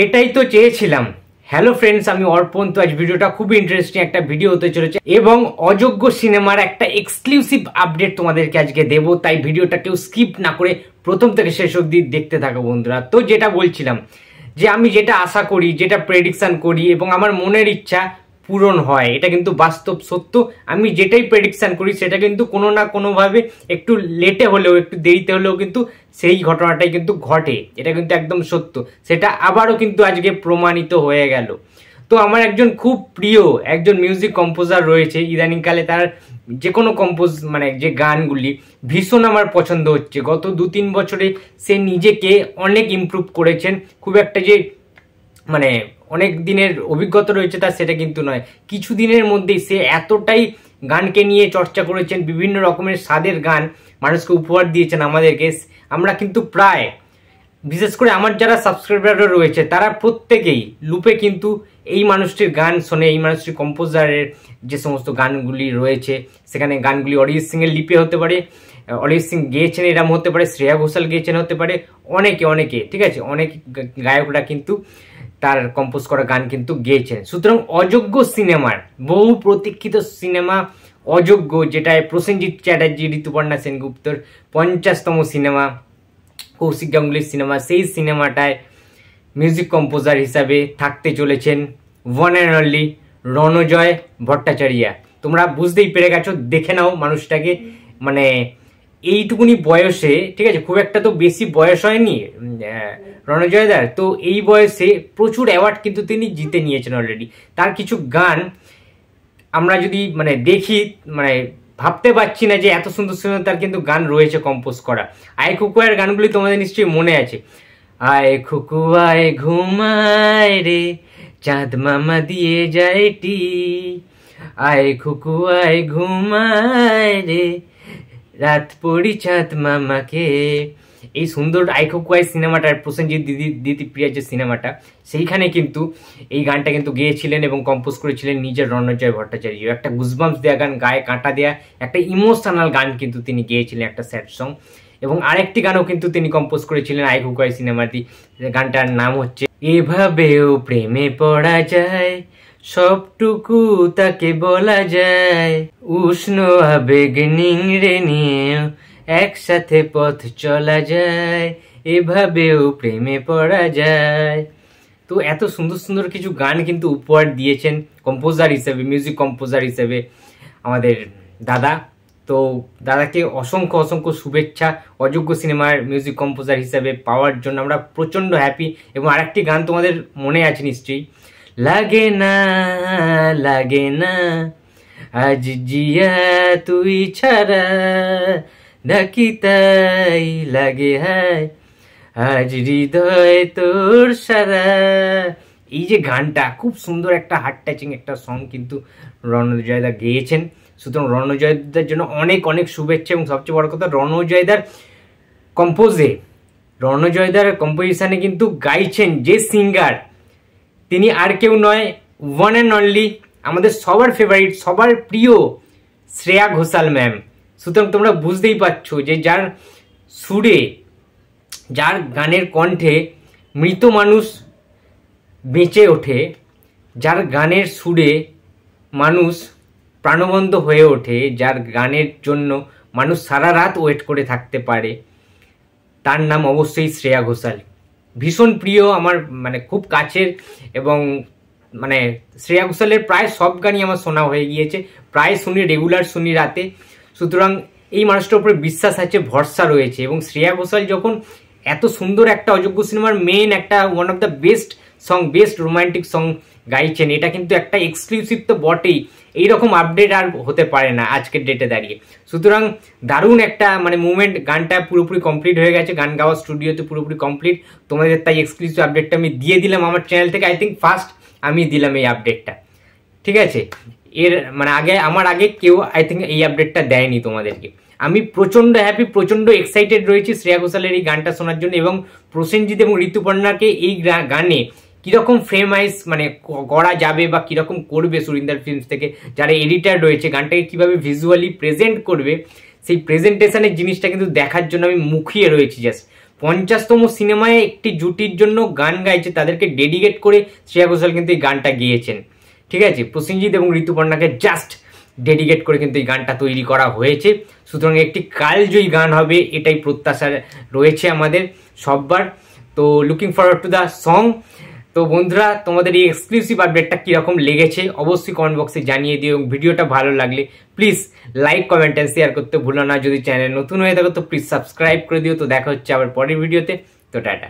এটাই তো চেয়েছিলাম। হ্যালো ফ্রেন্ডস, আমি অর্পণ। তো আজ ভিডিওটা খুবই ইন্টারেস্টিং একটা ভিডিও হতে চলেছে এবং অযোগ্য সিনেমার একটা এক্সক্লুসিভ আপডেট তোমাদেরকে আজকে দেব, তাই ভিডিওটা কেউ স্কিপ না করে প্রথম থেকে শেষ অবধি দেখতে থাকো বন্ধুরা। তো যেটা বলছিলাম যে আমি যেটা আশা করি, যেটা প্রেডিকশন করি এবং আমার মনের ইচ্ছা পূরণ হয়, এটা কিন্তু বাস্তব সত্য। আমি যেটাই প্রেডিকশন করি সেটা কিন্তু কোনো না কোনোভাবে একটু লেটে হলেও, একটু দেরিতে হলেও কিন্তু সেই ঘটনাটাই কিন্তু ঘটে। এটা কিন্তু একদম সত্য, সেটা আবারও কিন্তু আজকে প্রমাণিত হয়ে গেল। তো আমার একজন খুব প্রিয় একজন মিউজিক কম্পোজার রয়েছে, ইদানিংকালে তার যে কোনো যে গানগুলি ভীষণ আমার পছন্দ হচ্ছে। গত 2-3 বছরে সে নিজেকে অনেক ইমপ্রুভ করেছেন। খুব একটা যে অনেক দিনের অভিজ্ঞতা রয়েছে তার সেটা কিন্তু নয়, কিছু দিনের মধ্যেই সে এতটাই গানকে নিয়ে চর্চা করেছেন, বিভিন্ন রকমের স্বাদের গান মানুষকে উপহার দিয়েছেন আমাদেরকে। আমরা কিন্তু প্রায়, বিশেষ করে আমার যারা সাবস্ক্রাইবাররা রয়েছে তারা প্রত্যেকেই লুপে কিন্তু এই মানুষটির গান শোনে। এই মানুষটির কম্পোজারের যে সমস্ত গানগুলি রয়েছে সেখানে গানগুলি অরিজিৎ সিং এর লিপে হতে পারে, অরিজিৎ সিং গেয়েছেন এরম হতে পারে, শ্রেয়া ঘোষাল গেয়েছেন হতে পারে, অনেকে ঠিক আছে, অনেক গায়করা কিন্তু তার কম্পোজ করা গান কিন্তু গেয়েছেন। সুতরাং অযোগ্য সিনেমার, বহু প্রতীক্ষিত সিনেমা অযোগ্য, যেটায় প্রসেনজিৎ চ্যাটার্জি, ঋতুপর্ণা সেনগুপ্তর 50তম সিনেমা, কৌশিক গাঙ্গুলির সিনেমা, সেই সিনেমাটায় মিউজিক কম্পোজার হিসাবে থাকতে চলেছেন one and only Ranjoy Bhattacharya. তোমরা বুঝতেই পেরে গেছো, দেখে নাও মানুষটাকে। এইটুকুনি বয়সে, ঠিক আছে, খুব একটা তো বেশি বয়স হয়নি রণজয়দার, তো এই বয়সে প্রচুর অ্যাওয়ার্ড কিন্তু তিনি জিতে নিয়েছেন অলরেডি। তার কিছু গান আমরা যদি দেখি, ভাবতে পারছি না যে এত সুন্দর সুন্দর তার কিন্তু গান রয়েছে কম্পোজ করা। আয় খুকুয়ার গানগুলি তোমাদের নিশ্চয়ই মনে আছে। আয় খুকুয়ায় ঘুমায় রে, চাঁদ মামা দিয়ে যায় টি, আয় খুকুয়ায় ঘুমায় রে, রাত পড়ি চাঁদ মামাকে। এই সুন্দর আয় খুকুয়ায় সিনেমাটার প্রসেনজিৎ দিদিপ্রিয়ার যে সিনেমাটা, সেইখানে কিন্তু এই গানটা কিন্তু গেয়েছিলেন এবং কম্পোজ করেছিলেন নিজের রণজয় ভট্টাচার্য। একটা গুজবাম্পস দেওয়া গান, গায়ে কাঁটা দেওয়া একটা ইমোশনাল গান কিন্তু তিনি গেয়েছিলেন, একটা স্যাড সং। এবং আরেকটি গানও কিন্তু তিনি কম্পোজ করেছিলেন আয় খুকুয়ায় সিনেমাটি, গানটার নাম হচ্ছে এভাবেও প্রেমে পড়া যায়, সবটুকু তাকে বলা যায়, উষ্ণ আবেগ নিংড়ে নিয়েও একসাথে পথ চলা যায়, এভাবেও প্রেমে পড়া যায়। তো এত সুন্দর সুন্দর কিছু গান কিন্তু উপহার দিয়েছেন কম্পোজার হিসেবে, মিউজিক কম্পোজার হিসেবে আমাদের দাদা। তো দাদাকে অসংখ্য অসংখ্য শুভেচ্ছা অযোগ্য সিনেমার মিউজিক কম্পোজার হিসেবে পাওয়ার জন্য। আমরা প্রচণ্ড হ্যাপি। এবং আরেকটি গান তোমাদের মনে আছে নিশ্চয়ই, লাগে না লাগে না আজ জিয়া তুই ছাড়া, নাকি তাই লাগে হায় আজ হৃদয় তোর সারা। এই যে গানটা, খুব সুন্দর একটা হার্ট টাচিং একটা সং কিন্তু রণজয়দা গেয়েছেন। সুতরাং রণজয়দার জন্য অনেক অনেক শুভেচ্ছা। এবং সবচেয়ে বড় কথা, রণজয়দার কম্পোজিশনে কিন্তু গাইছেন যে সিঙ্গার, তিনি আর কেউ নয়, ওয়ান অ্যান্ড অনলি আমাদের সবার ফেভারিট, সবার প্রিয় শ্রেয়া ঘোষাল ম্যাম। সুতরাং তোমরা বুঝতেই পারছো যে যার সুরে, যার গানের কণ্ঠে মৃত মানুষ বেঁচে ওঠে, যার গানের সুরে মানুষ প্রাণবন্ত হয়ে ওঠে, যার গানের জন্য মানুষ সারা রাত ওয়েট করে থাকতে পারে, তার নাম অবশ্যই শ্রেয়া ঘোষাল। ভীষণ প্রিয় আমার, খুব কাছের। এবং শ্রেয়া ঘোষালের প্রায় সব গানই আমার শোনা হয়ে গিয়েছে, প্রায় শুনি, রেগুলার শুনি রাতে। সুতরাং এই মানুষটার উপরে বিশ্বাস আছে, ভরসা রয়েছে। এবং শ্রেয়া ঘোষাল যখন এত সুন্দর একটা অযোগ্য সিনেমার মেন একটা one of the best song, best romantic song গাইছেন, এটা কিন্তু একটা এক্সক্লুসিভ তো বটেই। এইরকম আপডেট আর হতে পারে না আজকের ডেটে দাঁড়িয়ে। সুতরাং দারুণ একটা মুভমেন্ট। গানটা পুরোপুরি কমপ্লিট হয়ে গেছে, গান গাওয়া স্টুডিওতে পুরোপুরি কমপ্লিট। তোমাদের তাই এক্সক্লুসিভ আপডেটটা আমি দিয়ে দিলাম আমার চ্যানেল থেকে। আই থিঙ্ক ফার্স্ট আমি দিলাম এই আপডেটটা, ঠিক আছে। এর আমার আগে কেউ আই থিঙ্ক এই আপডেটটা দেয়নি তোমাদেরকে। আমি প্রচণ্ড হ্যাপি, প্রচণ্ড এক্সাইটেড রয়েছি শ্রেয়া ঘোষালের এই গানটা শোনার জন্য। এবং প্রসেনজিৎ এবং ঋতুপর্ণাকে এই গানে কিরকম ফেমাইজ করা যাবে বা কিরকম করবে সুরিন্দার ফিল্মস থেকে যারা এডিটার রয়েছে, গানটাকে কিভাবে ভিজুয়ালি প্রেজেন্ট করবে, সেই প্রেজেন্টেশনের জিনিসটা কিন্তু দেখার জন্য আমি মুখিয়ে রয়েছি। জাস্ট 50তম সিনেমায় একটি জুটির জন্য গান গাইছে, তাদেরকে ডেডিকেট করে শ্রেয়া ঘোষাল কিন্তু এই গানটা গেয়েছেন। ঠিক আছে, প্রসেনজিৎ এবং ঋতুপর্ণাকে জাস্ট ডেডিকেট করে কিন্তু এই গানটা তৈরি করা হয়েছে। সুতরাং একটি কালজয়ী গান হবে, এটাই প্রত্যাশা রয়েছে আমাদের সববার। তো looking forward to the song. তো বন্ধুরা, তোমাদের এই এক্সক্লুসিভ আপডেটটা কীরকম লেগেছে অবশ্যই কমেন্ট বক্সে জানিয়ে দিও, এবং ভিডিওটা ভালো লাগলে please like, comment and share করতে ভুলো না। যদি চ্যানেল নতুন হয়ে থাকো তো প্লিজ সাবস্ক্রাইব করে দিও। তো দেখা হচ্ছে আবার পরের ভিডিওতে। তো টাটা।